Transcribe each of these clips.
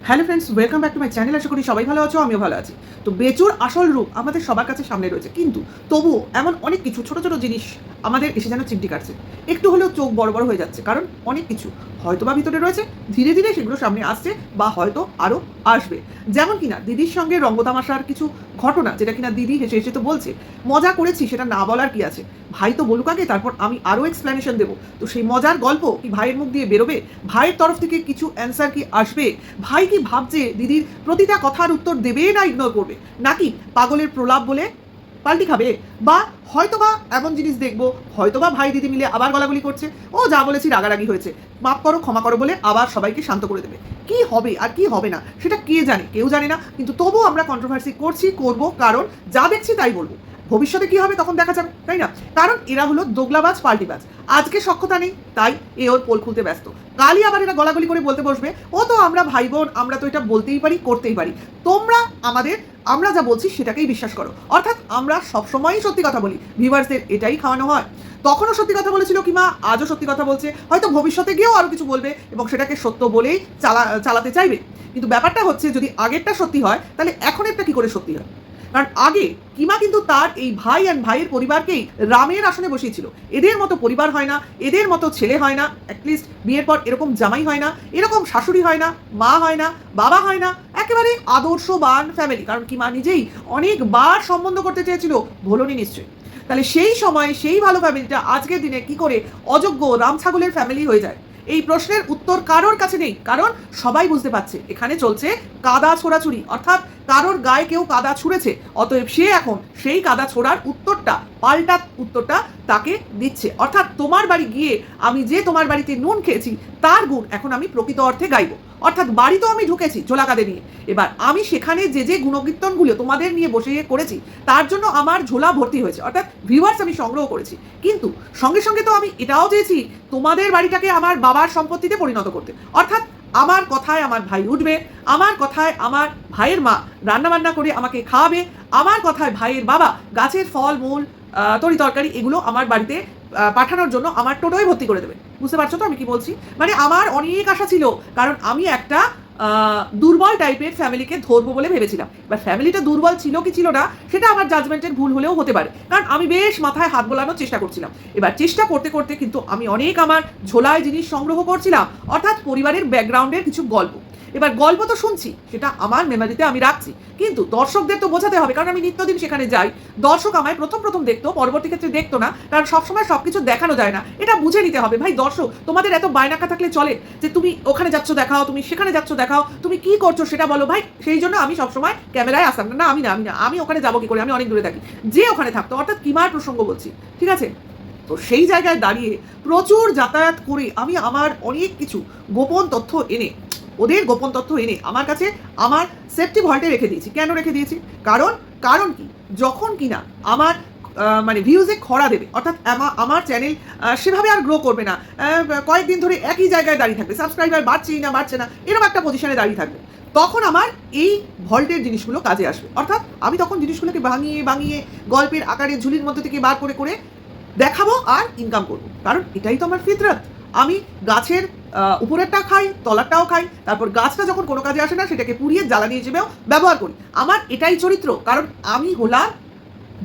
Hello friends, welcome back to my channel. আশা করি সবাই ভালো আছো, আমিও ভালো আছি। তো বেচুর আসল রূপ আমাদের সবার কাছে সামনে রয়েছে, কিন্তু তবুও এমন অনেক কিছু ছোট ছোট জিনিস আমাদের এসে যেন চিমটি কাটছে। একটু হলেও চোখ বড় বড় হয়ে যাচ্ছে, কারণ অনেক কিছু হয়তো বা ভিতরে রয়েছে, ধীরে ধীরে সেগুলো সামনে আসছে বা হয়তো আরও আসবে। যেমন কিনা দিদির সঙ্গে রঙ্গতামাশার কিছু ঘটনা, যেটা কিনা দিদি হেসে হেসে তো বলছে মজা করেছি, সেটা না বলার কি আছে। ভাই তো বলুক আগে, তারপর আমি আরও এক্সপ্লেনেশন দেবো। তো সেই মজার গল্প কি ভাইয়ের মুখ দিয়ে বেরোবে? ভাইয়ের তরফ থেকে কিছু অ্যান্সার কি আসবে? ভাই কি ভাবছে দিদির প্রতিটা কথার উত্তর দেবে না ইগনোর করবে, নাকি পাগলের প্রলাপ বলে পাল্টি খাবে? বা হয়তোবা এমন জিনিস দেখবো, হয়তোবা ভাই দিদি মিলে আবার গলাগলি করছে, ও যা বলেছি রাগারাগি হয়েছে, মাফ করো ক্ষমা করো বলে আবার সবাইকে শান্ত করে দেবে। কি হবে আর কি হবে না সেটা কে জানে, কেউ জানে না, কিন্তু তবুও আমরা কন্ট্রোভার্সি করব, কারণ যা দেখছি তাই বলবো। ভবিষ্যতে কি হবে তখন দেখা যাবে, তাই না? কারণ এরা হলো দোগলাবাজ পাল্টিবাজ। আজকে সক্ষতা নেই তাই এ ওর পোল খুলতে ব্যস্ত, কালই আবার এরা গলাগলি করে বলতে বসবে ও তো আমরা ভাই বোন, আমরা তো এটা বলতেই পারি, করতেই পারি। তোমরা আমরা যা বলছি সেটাকেই বিশ্বাস করো, অর্থাৎ আমরা সবসময়ই সত্যি কথা বলি, ভিউয়ার্সদের এটাই খাওয়ানো হয়। তখনও সত্যি কথা বলেছিল কিমা, আজও সত্যি কথা বলছে, হয়তো ভবিষ্যতে গিয়েও আরও কিছু বলবে এবং সেটাকে সত্য বলেই চালাতে চাইবে। কিন্তু ব্যাপারটা হচ্ছে, যদি আগেরটা সত্যি হয় তাহলে এখনেরটা কি করে সত্যি হয়? কারণ আগে কিমা কিন্তু তার এই ভাই অ্যান্ড ভাইয়ের পরিবারকেই রামের আসনে বসিয়েছিল। এদের মতো পরিবার হয় না, এদের মতো ছেলে হয় না, অ্যাটলিস্ট বিয়ের পর এরকম জামাই হয় না, এরকম শাশুড়ি হয় না, মা হয় না, বাবা হয় না, একেবারে আদর্শবান ফ্যামিলি। কারণ কিমা নিজেই অনেকবার সম্বন্ধ করতে চেয়েছিল, ভোলনি নিশ্চয়ই। তাহলে সেই সময় সেই ভালো ফ্যামিলিটা আজকের দিনে কি করে অযোগ্য রাম ছাগলের ফ্যামিলি হয়ে যায়? এই প্রশ্নের উত্তর কারোর কাছে নেই, কারণ সবাই বুঝতে পারছে এখানে চলছে কাদা ছোড়াছুড়ি, অর্থাৎ কারোর গায়ে কেউ কাদা ছুঁড়েছে, অতএব সে এখন সেই কাদা ছোড়ার উত্তরটা, পাল্টা উত্তরটা তাকে দিচ্ছে। অর্থাৎ তোমার বাড়ি গিয়ে আমি যে তোমার বাড়িতে নুন খেয়েছি তার গুণ এখন আমি প্রকৃত অর্থে গাইব। অর্থাৎ বাড়ি তো আমি ঢুকেছি ঝোলা কাঁধে নিয়ে, এবার আমি সেখানে যে যে গুণকীর্তনগুলো তোমাদের নিয়ে বসে করেছি তার জন্য আমার ঝোলা ভর্তি হয়েছে, অর্থাৎ ভিউয়ার্স আমি সংগ্রহ করেছি। কিন্তু সঙ্গে সঙ্গে তো আমি এটাও চেয়েছি তোমাদের বাড়িটাকে আমার বাবার সম্পত্তিতে পরিণত করতে, অর্থাৎ আমার কথায় আমার ভাই উঠবে, আমার কথায় আমার ভাইয়ের মা রান্নাবান্না করে আমাকে খাওয়াবে, আমার কথায় ভাইয়ের বাবা গাছের ফল মূল তরি তরকারি এগুলো আমার বাড়িতে পাঠানোর জন্য আমার টোটোয় ভর্তি করে দেবে। বুঝতে পারছো তো আমি কি বলছি? মানে আমার অনেক আশা ছিল, কারণ আমি একটা দুর্বল টাইপের ফ্যামিলিকে ধরবো বলে ভেবেছিলাম। এবার ফ্যামিলিটা দুর্বল ছিল কি ছিল না সেটা আমার জাজমেন্টের ভুল হলেও হতে পারে, কারণ আমি বেশ মাথায় হাত বোলানোর চেষ্টা করছিলাম। এবার চেষ্টা করতে করতে কিন্তু আমি অনেক আমার ঝোলায় জিনিস সংগ্রহ করছিলাম, অর্থাৎ পরিবারের ব্যাকগ্রাউন্ডের কিছু গল্প। এবার গল্প তো শুনছি, সেটা আমার মেমোরিতে আমি রাখছি, কিন্তু দর্শকদের তো বোঝাতে হবে, কারণ আমি নিত্যদিন সেখানে যাই। দর্শক আমায় প্রথম প্রথম দেখতো, পরবর্তী ক্ষেত্রে দেখতো না, কারণ সবসময় সবকিছু দেখানো যায় না, এটা বুঝে নিতে হবে। ভাই দর্শক, তোমাদের এত বায়নাকা থাকলে চলে যে তুমি ওখানে যাচ্ছ দেখাও, তুমি সেখানে যাচ্ছ দেখাও, তুমি কি করছো সেটা বলো ভাই। সেই জন্য আমি সবসময় ক্যামেরায় আসতাম না, আমি ওখানে যাবো কি করে, আমি অনেক দূরে থাকি। যে ওখানে থাকতো, অর্থাৎ কিমার প্রসঙ্গ বলছি, ঠিক আছে? তো সেই জায়গায় দাঁড়িয়ে প্রচুর যাতায়াত করে আমি আমার অনেক কিছু গোপন তথ্য এনে, ওদের গোপন তথ্য এনে আমার কাছে আমার সেফটি ভল্টে রেখে দিয়েছি। কেন রেখে দিয়েছি? কারণ কি, যখন কিনা আমার মানে ভিউজে খরা দেবে, অর্থাৎ আমার চ্যানেল সেভাবে আর গ্রো করবে না, কয়েকদিন ধরে একই জায়গায় দাঁড়িয়ে থাকবে, সাবস্ক্রাইবার বাড়ছে না, এরকম একটা পজিশনে দাঁড়িয়ে থাকবে, তখন আমার এই ভল্টের জিনিসগুলো কাজে আসবে। অর্থাৎ আমি তখন জিনিসগুলোকে ভাঙিয়ে গল্পের আকারে ঝুলির মধ্যে থেকে বার করে দেখাবো আর ইনকাম করবো, কারণ এটাই তো আমার ফিতরত। আমি গাছের উপরেরটা খাই, তলারটাও খাই, তারপর গাছটা যখন কোনো কাজে আসে না সেটাকে পুড়িয়ে জ্বালানি হিসেবেও ব্যবহার করি। আমার এটাই চরিত্র, কারণ আমি হলাম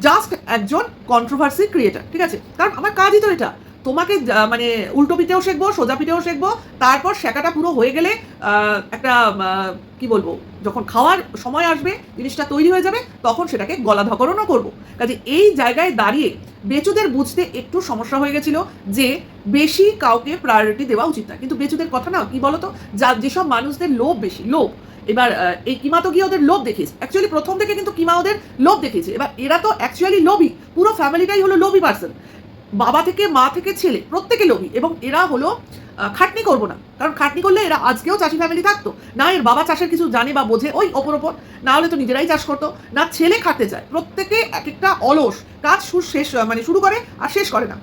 জাস্ট একজন কন্ট্রোভার্সি ক্রিয়েটার, ঠিক আছে? কারণ আমার কাজই তো এটা, তোমাকে মানে উল্টো পিঠেও শেখবো, সোজা পিঠেও শেখবো, তারপর শেখাটা পুরো হয়ে গেলে একটা কি বলবো, যখন খাওয়ার সময় আসবে, জিনিসটা তৈরি হয়ে যাবে, তখন সেটাকে গলা ধকরণও করবো। কাজে এই জায়গায় দাঁড়িয়ে বেচুদের বুঝতে একটু সমস্যা হয়ে গেছিল যে বেশি কাউকে প্রায়োরিটি দেওয়া উচিত না। কিন্তু বেচুদের কথা না কি বলতো, যেসব মানুষদের লোভ বেশি, লোভ, এবার এই কিমা তো গিয়ে ওদের লোভ দেখিয়েছে, অ্যাকচুয়ালি প্রথম থেকে কিন্তু কিমা ওদের লোভ দেখিয়েছে। এবার এরা তো অ্যাকচুয়ালি লোভী, পুরো ফ্যামিলিটাই হলো লোভী পার্সন, বাবা থেকে মা থেকে ছেলে প্রত্যেকে লোভী, এবং এরা হলো খাটনি করবো না, কারণ খাটনি করলে এরা আজকেও চাষি ফ্যামিলি থাকতো না। এর বাবা চাষের কিছু জানে বা বোঝে ওই ওপর, না হলে তো নিজেরাই চাষ করতো না। ছেলে খাটতে চায়, প্রত্যেকে এক একটা অলস, কাজ শুরু করে আর শেষ করে না।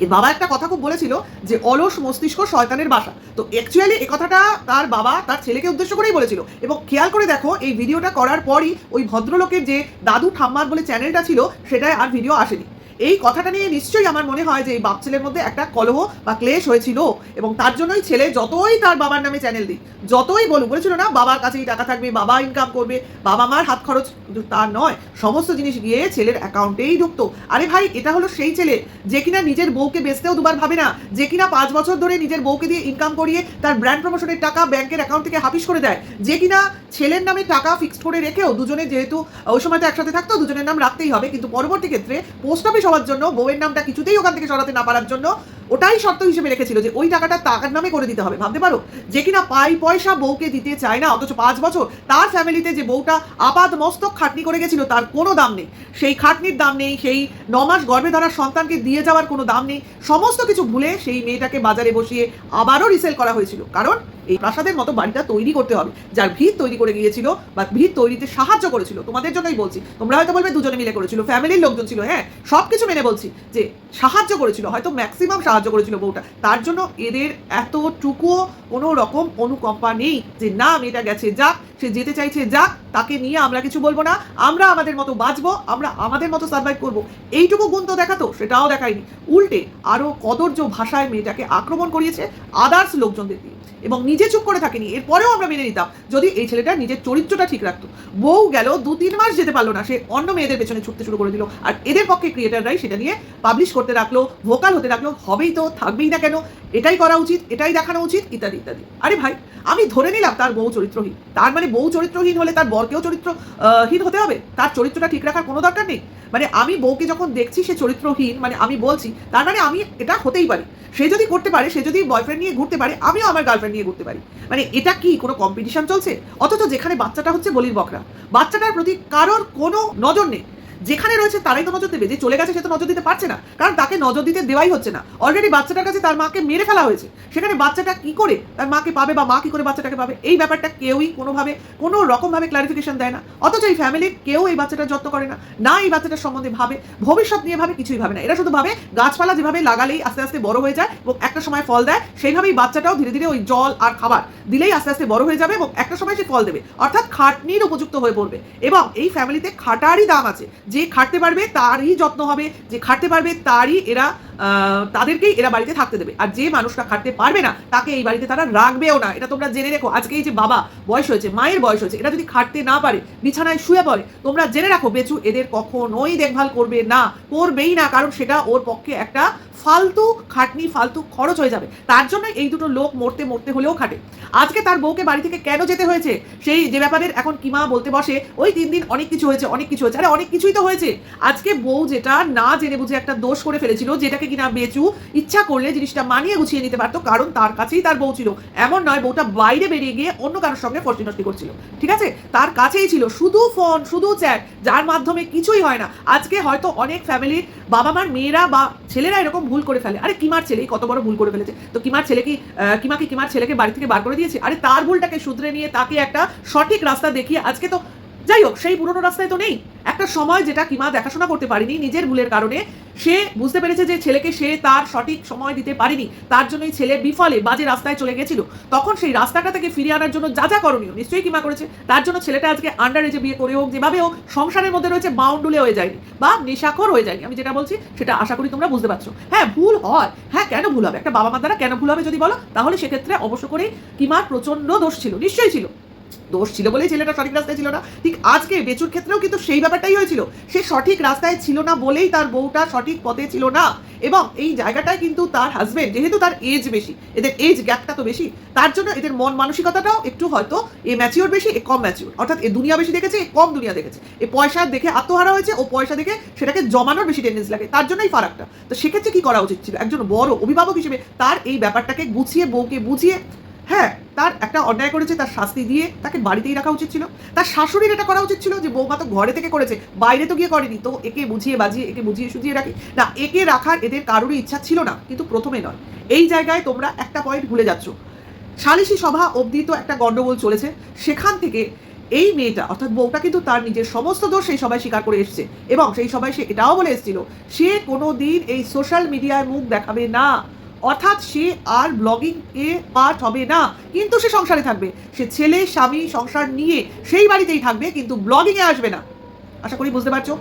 এর বাবা একটা কথা খুব বলেছিল যে অলস মস্তিষ্ক শয়তানের বাসা। তো অ্যাকচুয়ালি এই কথাটা তার বাবা তার ছেলেকে উদ্দেশ্য করেই বলেছিল, এবং খেয়াল করে দেখো এই ভিডিওটা করার পরই ওই ভদ্রলোকের যে দাদু ঠাম্মার বলে চ্যানেলটা ছিল সেটায় আর ভিডিও আসেনি। এই কথাটা নিয়ে নিশ্চয়ই আমার মনে হয় যে এই বাপ ছেলের মধ্যে একটা কলহ বা ক্লেশ হয়েছিল, এবং তার জন্যই ছেলে যতই তার বাবার নামে চ্যানেল দিই, যতই বলেছিল না বাবার কাছেই টাকা থাকবে, বাবা ইনকাম করবে, বাবা মার হাত খরচ, কিন্তু তা নয়, সমস্ত জিনিস গিয়ে ছেলের অ্যাকাউন্টেই ঢুকতো। আরে ভাই, এটা হলো সেই ছেলে যে কিনা নিজের বউকে বেচতেও দুবার ভাবে না, যে কিনা 5 বছর ধরে নিজের বউকে দিয়ে ইনকাম করিয়ে তার ব্র্যান্ড প্রমোশনের টাকা ব্যাংকের অ্যাকাউন্ট থেকে হাফিস করে দেয়, যে কিনা ছেলের নামে টাকা ফিক্সড করে রেখেও দুজনে, যেহেতু ওই সময় তো একসাথে থাকতো, দুজনের নাম রাখতেই হবে, কিন্তু পরবর্তী ক্ষেত্রে পোস্ট অফিস হওয়ার জন্য বউয়ের নামটা কিছুতেই ওখান থেকে সরাতে না পারার জন্য ওটাই শর্ত হিসেবে রেখেছিল যে ওই টাকাটা টাকার নামে করে দিতে হবে। ভাবতে পারো, যে কিনা পয়সা বউকে দিতে চায় না, অথচ 5 বছর তার ফ্যামিলিতে যে বউটা আপাদ মস্তক খাটনি করে গেছিল তার কোনো দাম নেই, সেই খাটনির দাম নেই, সেই 9 মাস গর্ভে ধরা সন্তানকে দিয়ে যাওয়ার কোনো দাম নেই, সমস্ত কিছু ভুলে সেই মেয়েটাকে বাজারে বসিয়ে আবারও রিসেল করা হয়েছিল। কারণ এই প্রাসাদের মতো বাড়িটা তৈরি করতে হবে, যার ভিত তৈরি করে গিয়েছিল বা ভিত তৈরিতে সাহায্য করেছিল, তোমাদের জন্যই বলছি, তোমরা হয়তো বলবে দুজনে মিলে করেছিল, ফ্যামিলির লোকজন ছিল, হ্যাঁ সব কিছু মেনে বলছি যে সাহায্য করেছিল, হয়তো ম্যাক্সিমাম সাহায্য করেছিল বউটা, তার জন্য এদের এতটুকুও কোনো রকম অনুকম্পা নেই যে না মেয়েটা গেছে যাক, সে যেতে চাইছে যাক, তাকে নিয়ে আমরা কিছু বলবো না, আমরা আমাদের মতো বাঁচবো, আমরা আমাদের মতো সার্ভাইভ করবো, এইটুকু গুণ তো দেখাতো, সেটাও দেখায়নি, উল্টে আরো কদর্য ভাষায় মেয়েটাকে আক্রমণ করিয়েছে আদার্স লোকজনদের দিয়ে, এবং নিজে চুপ করে থাকেনি। এরপরেও আমরা মেনে নিতাম যদি এই ছেলেটা নিজের চরিত্রটা ঠিক রাখতো। বউ গেল 2-3 মাস যেতে পারলো না, সে অন্য মেয়েদের পেছনে ছুটতে শুরু করে দিল, আর এদের পক্ষে ক্রিয়েটাররাই সেটা নিয়ে পাবলিশ করতে রাখলো, ভোকাল হতে রাখলো, হবেই তো, থাকবেই না কেন, এটাই করা উচিত, এটাই দেখানো উচিত, ইত্যাদি ইত্যাদি। আরে ভাই, আমি ধরে নিলাম তার বউ চরিত্রহীন, তার মানে বউ চরিত্রহীন হলে তার বরকেও চরিত্রহীন হতে হবে, তার চরিত্রটা ঠিক রাখার কোনো দরকার নেই। মানে আমি বউকে যখন দেখছি সে চরিত্রহীন, মানে আমি বলছি তার মানে আমি এটা হতেই পারি, সে যদি করতে পারে, সে যদি বয়ফ্রেন্ড নিয়ে ঘুরতে পারে, আমিও আমার গার্লফ্রেন্ড নিয়ে ঘুরতে পারি, মানে এটা কি কোনো কম্পিটিশন চলছে? অথচ যেখানে বাচ্চাটা হচ্ছে বলির বকরা, বাচ্চাটার প্রতি কারোর কোনো নজর নেই, যেখানে রয়েছে তারাই তো নজর দেবে, যে চলে গেছে সে তো নজর দিতে পারছে না, কারণ তাকে নজর দিতে দেওয়াই হচ্ছে না, অলরেডি বাচ্চাটার কাছে তার মাকে মেরে ফেলা হয়েছে, সেখানে বাচ্চাটা কি করে তার মাকে পাবে বা মা কি করে বাচ্চাটাকে পাবে, এই ব্যাপারটা কেউই কোনোভাবে কোনো রকমভাবে ক্লারিফিকেশন দেয় না। অথচ এই ফ্যামিলির কেউ এই বাচ্চাটার যত্ন করে না, না এই বাচ্চাটার সম্বন্ধে ভাবে, ভবিষ্যৎ নিয়ে ভাবে, কিছুই ভাবে না, এরা শুধু ভাবে গাছপালা যেভাবে লাগালেই আস্তে আস্তে বড় হয়ে যায় এবং একটা সময় ফল দেয়, সেইভাবেই বাচ্চাটাও ধীরে ধীরে ওই জল আর খাবার দিলেই আস্তে আস্তে বড় হয়ে যাবে এবং একটা সময় সে ফল দেবে, অর্থাৎ খাটনির উপযুক্ত হয়ে পড়বে। এবং এই ফ্যামিলিতে খাটারই দাম আছে, যে খাটতে পারবে তারই যত্ন হবে, যে খাটতে পারবে তারই এরা তাদেরকেই এরা বাড়িতে থাকতে দেবে, আর যে মানুষটা খাটতে পারবে না তাকে এই বাড়িতে তারা রাখবেও না। এটা তোমরা জেনে রেখো, আজকে এই যে বাবা বয়স হয়েছে, মায়ের বয়স হয়েছে, এরা যদি খাটতে না পারে, বিছানায় শুয়ে পড়ে, তোমরা জেনে রাখো বেচু এদের কখনোই দেখভাল করবে না, করবেই না, কারণ সেটা ওর পক্ষে একটা ফালতু খাটনি, ফালতু খরচ হয়ে যাবে। তার জন্য এই দুটো লোক মরতে মরতে হলেও খাটে। আজকে তার বউকে বাড়ি থেকে কেন যেতে হয়েছে, সেই যে ব্যাপারের এখন কিমা বলতে বসে ওই 3 দিন অনেক কিছু হয়েছে, অনেক কিছু হয়েছে, আরে অনেক কিছুই তো হয়েছে। আজকে বউ যেটা না জেনে বুঝে একটা দোষ করে ফেলেছিল, যেটাকে কিনা বেচু ইচ্ছা করলে জিনিসটা মানিয়ে গুছিয়ে নিতে পারতো, কারণ তার কাছেই তার বউ ছিল, এমন নয় বউটা বাইরে বেরিয়ে গিয়ে অন্য কারোর সঙ্গে ফর্টিনটি করছিল, ঠিক আছে, তার কাছেই ছিল, শুধু ফোন, শুধু চ্যাট, যার মাধ্যমে কিছুই হয় না। আজকে হয়তো অনেক ফ্যামিলির বাবা মার মেয়েরা বা ছেলেরা এরকম ভুল করে ফেলে, আরে কিমার ছেলেই কত বড় ভুল করে ফেলেছে, তো কিমার ছেলে কি কিমার ছেলেকে বাড়ি থেকে বার করে দিয়েছে? আরে তার ভুলটাকে শুধরে নিয়ে তাকে একটা সঠিক রাস্তা দেখিয়ে, আজকে তো যাই হোক সেই পুরনো রাস্তায় তো নেই, একটা সময় যেটা কিমা দেখাশোনা করতে পারেনি নিজের ভুলের কারণে, সে বুঝতে পেরেছে যে ছেলেকে সে তার সঠিক সময় দিতে পারেনি, তার জন্যই ছেলে বিফলে বাজে রাস্তায় চলে গেছিল। তখন সেই রাস্তাটা থেকে ফিরিয়ে আনার জন্য যা যা করণীয় নিশ্চয়ই কিমা করেছে, তার জন্য ছেলেটা আজকে আন্ডার এজে বিয়ে করে হোক, যেভাবে হোক সংসারের মধ্যে রয়েছে, বাউন্ডুলে হয়ে যায়নি বা নেশাখোর হয়ে যায়নি। আমি যেটা বলছি সেটা আশা করি তোমরা বুঝতে পারছো। হ্যাঁ ভুল হয়, হ্যাঁ কেন ভুল হবে, একটা বাবা মার দ্বারা কেন ভুল হবে যদি বলো, তাহলে সেক্ষেত্রে অবশ্য করেই কিমার প্রচন্ড দোষ ছিল, নিশ্চয়ই ছিল, দোষ ছিল বলেই ছেলেটা সঠিক রাস্তায় ছিল না। ঠিক আজকে বেচুর ক্ষেত্রেও কিন্তু সেই ব্যাপারটাই হয়েছিল, সে সঠিক রাস্তায় ছিল না বলেই তার বউটা সঠিক পথে ছিল না, এবং এই জায়গাটায় কিন্তু তার হাজবেন্ড, যেহেতু তার এজ বেশি, এদের এজ গ্যাপটা তো বেশি, তার জন্য এদের মন মানসিকতাটাও একটু হয়তো এ ম্যাচিওর বেশি, এ কম ম্যাচিওর, অর্থাৎ এ দুনিয়া বেশি দেখেছে, এ কম দুনিয়া দেখেছে, এ পয়সা দেখে আত্মহারা হয়েছে, ও পয়সা দেখে সেটাকে জমানোর বেশি টেন্ডেন্সি লাগে, তার জন্যই ফারাকটা। তো সেক্ষেত্রে কি করা উচিত ছিল, একজন বড় অভিভাবক হিসেবে তার এই ব্যাপারটাকে গুছিয়ে, বউকে বুঝিয়ে, হ্যাঁ তার একটা অন্যায় করেছে তার শাস্তি দিয়ে তাকে বাড়িতেই রাখা উচিত ছিল। তার শাশুড়ির এটা করা উচিত ছিল যে বৌমা তো ঘরে থেকে করেছে, বাইরে তো গিয়ে করেনি, তো একে বুঝিয়ে বাজিয়ে, একে বুঝিয়ে সুঝিয়ে রাখি না, একে রাখার এদের কারোরই ইচ্ছা ছিল না, কিন্তু প্রথমে নয়। এই জায়গায় তোমরা একটা পয়েন্ট ভুলে যাচ্ছ, সালিশি সভা অবধি তো একটা গন্ডগোল চলেছে, সেখান থেকে এই মেয়েটা অর্থাৎ বউটা কিন্তু তার নিজের সমস্ত দোষ সেই সবাই স্বীকার করে এসছে, এবং সেই সবাই সে এটাও বলে এসেছিল সে কোনো দিন এই সোশ্যাল মিডিয়ায় মুখ দেখাবে না, অর্থাৎ সে আর ব্লগিং এ পার্ট হবে না, কিন্তু সে সংসারে থাকবে, সে ছেলে স্বামী সংসার নিয়ে সেই বাড়িতেই থাকবে, কিন্তু ব্লগিং এ আসবে না। আশা করি বুঝতে পারছো।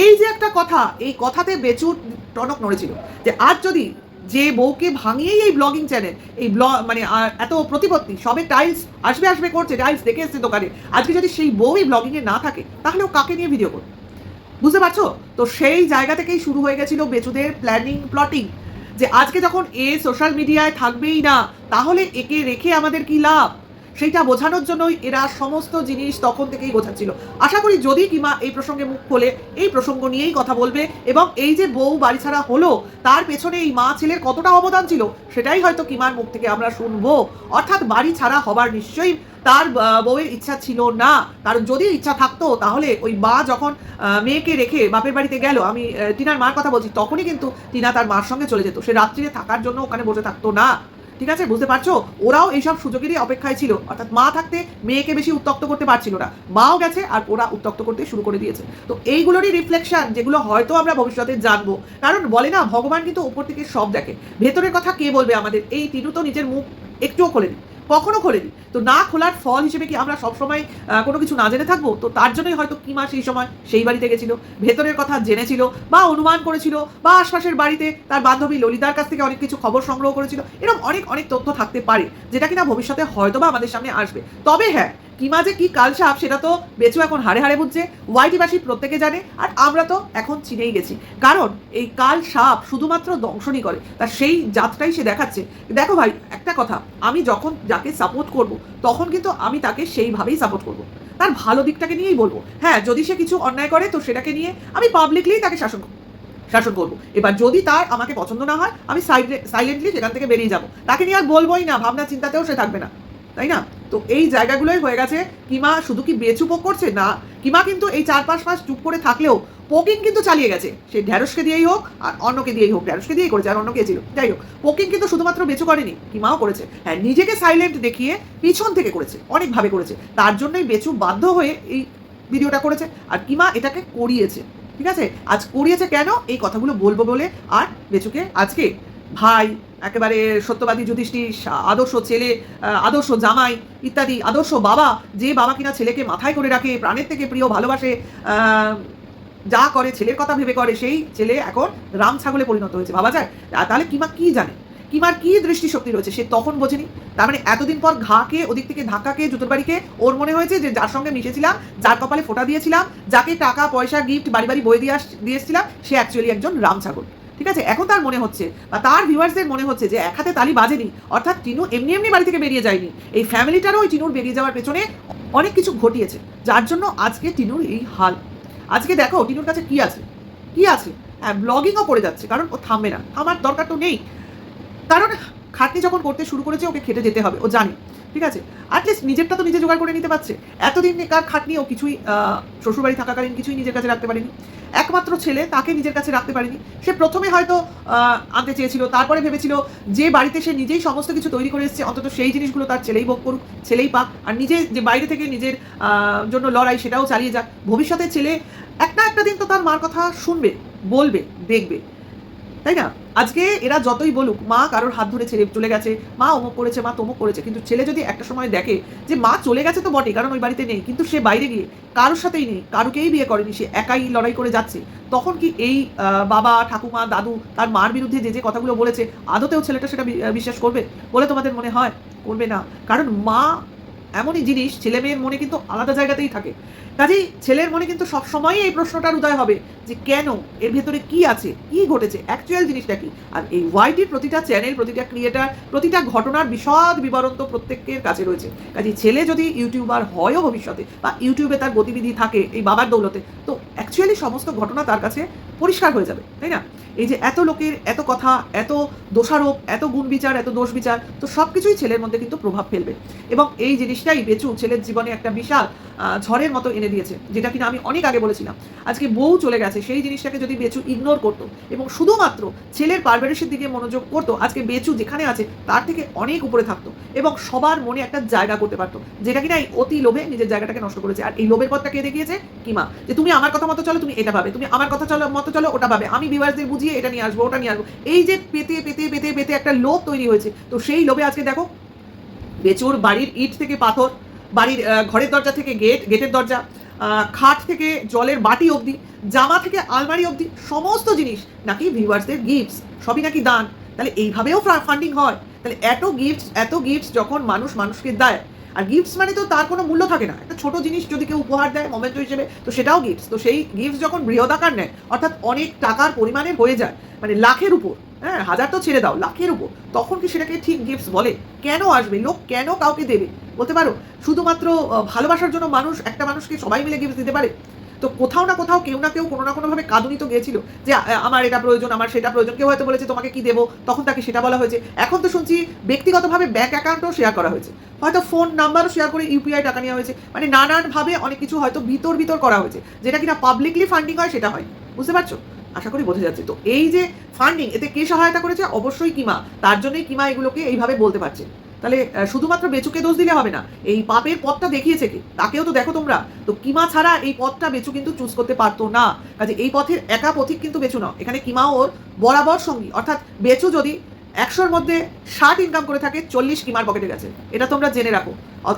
এই যে একটা কথা, এই কথাতে বেচুর টনক নড়েছিল যে আজ যদি যে বউকে ভাঙিয়েই এই ব্লগিং চ্যানেল, এই মানে এত প্রতিপত্তি, সবে টাইলস আসবে আসবে করছে, টাইলস দেখে এসছে দোকানে, আজকে যদি সেই বউই ব্লগিংয়ে না থাকে তাহলে ও কাকে নিয়ে ভিডিও করবে? বুঝতে পারছো? তো সেই জায়গা থেকেই শুরু হয়ে গেছিল বেচুদের প্ল্যানিং প্লটিং, যে আজকে যখন এ সোশ্যাল মিডিয়ায় থাকবেই না তাহলে একে রেখে আমাদের কি লাভ, সেইটা বোঝানোর জন্যই এরা সমস্ত জিনিস তখন থেকেই বোঝাচ্ছিল। আশা করি যদি কিমা এই প্রসঙ্গে মুখ খোলে এই প্রসঙ্গ নিয়েই কথা বলবে, এবং এই যে বউ বাড়ি ছাড়া হলো তার পেছনে এই মা ছেলের কতটা অবদান ছিল সেটাই হয়তো কিমার মুখ থেকে আমরা শুনবো। অর্থাৎ বাড়ি ছাড়া হবার নিশ্চয়ই তার বউয়ের ইচ্ছা ছিল না, কারণ যদি ইচ্ছা থাকতো তাহলে ওই মা যখন মেয়েকে রেখে বাপের বাড়িতে গেল, আমি টিনার মার কথা বলছি, তখনই কিন্তু টিনা তার মার সঙ্গে চলে যেত, সে রাত্রিরে থাকার জন্য ওখানে বসে থাকতো না। ঠিক আছে, বুঝতে পারছো? ওরাও এইসব সুযোগেরই অপেক্ষায় ছিল, অর্থাৎ মা থাকতে মেয়েকে বেশি উত্তক্ত করতে পারছিল না, মাও গেছে আর ওরা উত্তক্ত করতে শুরু করে দিয়েছে। তো এইগুলোরই রিফ্লেকশন, যেগুলো হয়তো আমরা ভবিষ্যতে জানবো। কারণ বলে না, ভগবান কিন্তু উপর থেকে সব দেখে, ভেতরের কথা কে বলবে আমাদের? এই টিনু তো নিজের মুখ একটুও খোলেনি, কখনো খোলেনি। তো না খোলার ফল হিসেবে কি আমরা সবসময় কোনো কিছু না জেনে থাকবো? তো তার জন্যই হয়তো কিমা সেই সময় সেই বাড়িতে গেছিল, ভেতরের কথা জেনেছিল বা অনুমান করেছিল, বা আশপাশের বাড়িতে তার বান্ধবী ললিতার কাছ থেকে অনেক কিছু খবর সংগ্রহ করেছিল। এরকম অনেক অনেক তথ্য থাকতে পারে যেটা কিনা ভবিষ্যতে হয়তো বা আমাদের সামনে আসবে। তবে হ্যাঁ, কিমা যে কি কালসাপ সেটা তো বেচু এখন হাড়ে হাড়ে বুঝছে, ওয়াইটিবাসী প্রত্যেকে জানে, আর আমরা তো এখন চিনেই গেছি। কারণ এই কাল সাপ শুধুমাত্র দংশনই করে, তার সেই জাতটাই সে দেখাচ্ছে। দেখো ভাই, একটা কথা, আমি যখন যাকে সাপোর্ট করব তখন কিন্তু আমি তাকে সেইভাবেই সাপোর্ট করব, তার ভালো দিকটাকে নিয়েই বলবো। হ্যাঁ, যদি সে কিছু অন্যায় করে তো সেটাকে নিয়ে আমি পাবলিকলি তাকে শাসন করবো। এবার যদি তার আমাকে পছন্দ না হয় আমি সাইলেন্টলি সেখান থেকে বেরিয়ে যাবো, তাকে নিয়ে আর বলবোই না, ভাবনা চিন্তাতেও সে থাকবে না, তাই না? তো এই জায়গাগুলোই হয়ে গেছে। কিমা শুধু কি বেচু পোক করছে না, কিমা কিন্তু এই 4-5 মাস চুপ করে থাকলেও পোকিং কিন্তু চালিয়ে গেছে, সে ঢ্যাঁড়সকে দিয়েই হোক আর অন্যকে দিয়েই হোক, ঢ্যাঁড়সকে দিয়েই করেছে আর অন্য কে ছিল, যাই হোক, পোকিং কিন্তু শুধুমাত্র বেচু করেনি, কিমাও করেছে। হ্যাঁ, নিজেকে সাইলেন্ট দেখিয়ে পিছন থেকে করেছে, অনেকভাবে করেছে, তার জন্যই বেচু বাধ্য হয়ে এই ভিডিওটা করেছে, আর কিমা এটাকে করিয়েছে। ঠিক আছে, আজ করিয়েছে কেন, এই কথাগুলো বলবো বলে। আর বেচুকে আজকে ভাই, একেবারে সত্যবাদী যুধিষ্ঠির, আদর্শ ছেলে, আদর্শ জামাই ইত্যাদি, আদর্শ বাবা, যে বাবা কিনা ছেলেকে মাথায় করে রাখে, প্রাণের থেকে প্রিয়, ভালোবাসে, যা করে ছেলের কথা ভেবে করে, সেই ছেলে এখন রাম ছাগলে পরিণত হয়েছে, ভাবা যায়? তাহলে কিমা কি জানে, কিমার কি দৃষ্টিশক্তি রয়েছে সে তখন বোঝেনি? তার মানে এতদিন পর ঘাকে, ওদিক থেকে ধাক্কাকে, জুতোর বাড়িকে, ওর মনে হয়েছে যে যার সঙ্গে মিশেছিলাম, যার কপালে ফোঁটা দিয়েছিলাম, যাকে টাকা পয়সা গিফট বাড়ি বাড়ি বয়ে দিয়ে এসেছিলাম, সে অ্যাকচুয়ালি একজন রাম ছাগল। ঠিক আছে, এখন তার মনে হচ্ছে বা তার ভিউয়ার্সদের মনে হচ্ছে যে এক হাতে তালি বাজেনি, অর্থাৎ টিনু এমনি এমনি বাড়ি থেকে বেরিয়ে যায়নি, এই ফ্যামিলিটারও ওই টিনুর বেরিয়ে যাওয়ার পেছনে অনেক কিছু ঘটিয়েছে, যার জন্য আজকে টিনুর এই হাল। আজকে দেখো টিনুর কাছে কি আছে, কি আছে? হ্যাঁ, ব্লগিংও করে যাচ্ছে, কারণ ও থামবে না, থামার দরকার তো নেই, কারণ খাটনি যখন করতে শুরু করেছে ওকে খেটে যেতে হবে, ও জানে। ঠিক আছে, অ্যাটলিস্ট নিজেরটা তো নিজে জোগাড় করে নিতে পারছে। এতদিন কার খাটনি, ও কিছুই শ্বশুরবাড়ি থাকাকালীন কিছুই নিজের কাছে রাখতে পারেনি, একমাত্র ছেলে তাকে নিজের কাছে রাখতে পারেনি। সে প্রথমে হয়তো আনতে চেয়েছিল, তারপরে ভেবেছিল যে বাড়িতে সে নিজেই সমস্ত কিছু তৈরি করে এসেছে, অন্তত সেই জিনিসগুলো তার ছেলেই ভোগ করুক, ছেলেই পাক, আর নিজে যে বাইরে থেকে নিজের জন্য লড়াই সেটাও চালিয়ে যাক। ভবিষ্যতে ছেলে একটা দিন তো তার মার কথা শুনবে, বলবে, দেখবে, তাই না? আজকে এরা যতই বলুক মা কারোর হাত ধরে ছেড়ে চলে গেছে, মা অমুক করেছে, মা তমুক করেছে, কিন্তু ছেলে যদি একটা সময় দেখে যে মা চলে গেছে তো বটে, কারণ ওই বাড়িতে নেই, কিন্তু সে বাইরে গিয়ে কারোর সাথেই নেই, কারোকেই বিয়ে করেনি, সে একাই লড়াই করে যাচ্ছে, তখন কি এই বাবা, ঠাকুমা, দাদু তার মার বিরুদ্ধে যে যে কথাগুলো বলেছে আদতেও ছেলেটা সেটা বিশ্বাস করবে বলে তোমাদের মনে হয়? করবে না, কারণ মা এমনই জিনিস, ছেলে মেয়ের মনে কিন্তু আলাদা জায়গাতেই থাকে। কাজেই ছেলের মনে কিন্তু সবসময়ই এই প্রশ্নটার উদয় হবে যে কেন, এর ভেতরে কি আছে, কি ঘটেছে, অ্যাকচুয়াল জিনিসটা কি। আর এই ওয়াইটির প্রতিটা চ্যানেল, প্রতিটা ক্রিয়েটার, প্রতিটা ঘটনার বিশদ বিবরণ তো প্রত্যেকের কাছে রয়েছে। কাজেই ছেলে যদি ইউটিউবার হয়ও ভবিষ্যতে, বা ইউটিউবে তার গতিবিধি থাকে এই বাবার দৌলতে, তো অ্যাকচুয়ালি সমস্ত ঘটনা তার কাছে পরিষ্কার হয়ে যাবে, তাই না? এই যে এত লোকের এত কথা, এত দোষারোপ, এত গুণ বিচার, এত দোষ বিচার, তো সব কিছুই ছেলের মধ্যে কিন্তু প্রভাব ফেলবে। এবং এই জিনিসটাই বেচু ছেলের জীবনে একটা বিশাল ঝড়ের মতো এনে দিয়েছে, যেটা কিনা আমি অনেক আগে বলেছিলাম। আজকে বউ চলে গেছে, সেই জিনিসটাকে যদি বেচু ইগনোর করতো এবং শুধুমাত্র ছেলের পারভারিশের দিকে মনোযোগ করতো, আজকে বেচু যেখানে আছে তার থেকে অনেক উপরে থাকতো এবং সবার মনে একটা জায়গা করতে পারতো, যেটা কিনা এই অতি লোভে নিজের জায়গাটাকে নষ্ট করেছে। আর এই লোভের পথটা কে দেখিয়েছে? কিমা, যে তুমি আমার কথা মতো চলো, তুমি এটা পাবে, তুমি আমার কথা মতো চলো, ওটা পাবে, আমি ভিউয়ার্সদের বুঝিয়ে এটা নিয়ে আসবো, ওটা নিয়ে আসবো, এই যে পেতে পেতে পেতে পেতে একটা লোভ তৈরি হয়েছে। তো সেই লোভে আজকে দেখো বেচুর বাড়ির ইট থেকে পাথর, বাড়ির ঘরের দরজা থেকে গেটের দরজা, খাট থেকে জলের বাটি অবধি, জামা থেকে আলমারি অবধি সমস্ত জিনিস নাকি ভিউয়ার্সদের গিফটস, সবই নাকি দান। তাহলে এইভাবেও ফান্ডিং হয়? তাহলে এত গিফটস যখন মানুষ মানুষকে দেয়, আর গিফটস মানে তো তার কোনো মূল্য থাকে না। একটা ছোট জিনিস যদি কেউ উপহার দেয় মোমেন্টো হিসেবে, তো সেটাও গিফটস। তো সেই গিফটস যখন বৃহদাকার নেয়, অর্থাৎ অনেক টাকার পরিমাণে হয়ে যায়, মানে লাখের উপর, হ্যাঁ, হাজার তো ছেড়ে দাও, লাখের উপর, তখন কি সেটাকে ঠিক গিফটস বলে? কেন আসবে লোক, কেন কাউকে দেবে বলতে পারো? শুধুমাত্র ভালোবাসার জন্য মানুষ একটা মানুষকে সবাই মিলে গিফট দিতে পারে? তো কোথাও না কোথাও কেউ না কেউ কোনো না কোনোভাবে কাঁদুনি তো গিয়েছিল যে আমার এটা প্রয়োজন, আমার সেটা প্রয়োজন। কেউ হয়তো বলেছে তোমাকে কি দেবো, তখন তাকে সেটা বলা হয়েছে। এখন তো শুনছি ব্যক্তিগতভাবে ব্যাংক অ্যাকাউন্টও শেয়ার করা হয়েছে, হয়তো ফোন নাম্বারও শেয়ার করে ইউপিআই টাকা নেওয়া হয়েছে। মানে নানানভাবে অনেক কিছু হয়তো ভিতর করা হয়েছে, যেটা কিনা পাবলিকলি ফান্ডিং হয় সেটা হয়। বুঝতে পারছো? আশা করি বোঝা যাচ্ছে। তো এই যে ফান্ডিং, এতে কে সহায়তা করেছে? অবশ্যই কিমা। তার জন্যই কিমা এগুলোকে এইভাবে বলতে পারছে। তাহলে শুধুমাত্র বেচুকে দোষ দিলে হবে না, এই পাপের পথটা দেখিয়েছে কে, তাকেও তো দেখো তোমরা। তো কিমা ছাড়া এই পথটা বেচু কিন্তু চুজ করতে পারতো না। কাজে এই পথের একা পথিক কিন্তু বেচু না, এখানে কিমাও ওর বরাবর সঙ্গী। অর্থাৎ বেচু যদি 100-র মধ্যে 60 ইনকাম করে থাকে, 40 কিমার পকেটে গেছে, এটা তোমরা জেনে রাখো।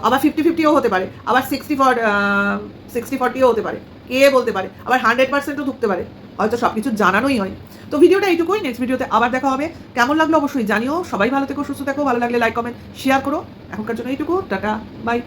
আবার 50-50ও হতে পারে, আবার 60-40ও হতে পারে, কে বলতে পারে, আবার 100%ও ঢুকতে পারে, হয়তো সব কিছু জানানোই হয়। তো ভিডিওটা এইটুকুই, নেক্সট ভিডিওতে আবার দেখা হবে। কেমন লাগলো অবশ্যই জানিও। সবাই ভালো থেকো, সুস্থ থেকো, ভালো লাগলে লাইক কমেন্ট শেয়ার করো। এখনকার জন্য এইটুকু, টাটা, বাই।